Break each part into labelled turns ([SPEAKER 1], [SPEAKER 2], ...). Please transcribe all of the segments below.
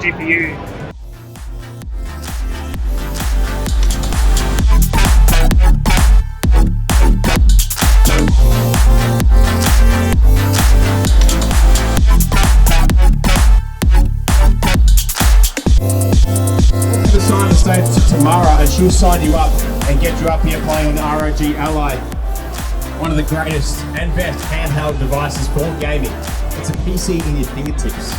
[SPEAKER 1] GPU.
[SPEAKER 2] Sign the stage to Tamara and she'll sign you up and get you up here playing on the ROG Ally, one of the greatest and best handheld devices for gaming. It's a PC in your fingertips.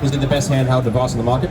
[SPEAKER 2] Is it the best handheld device on the market?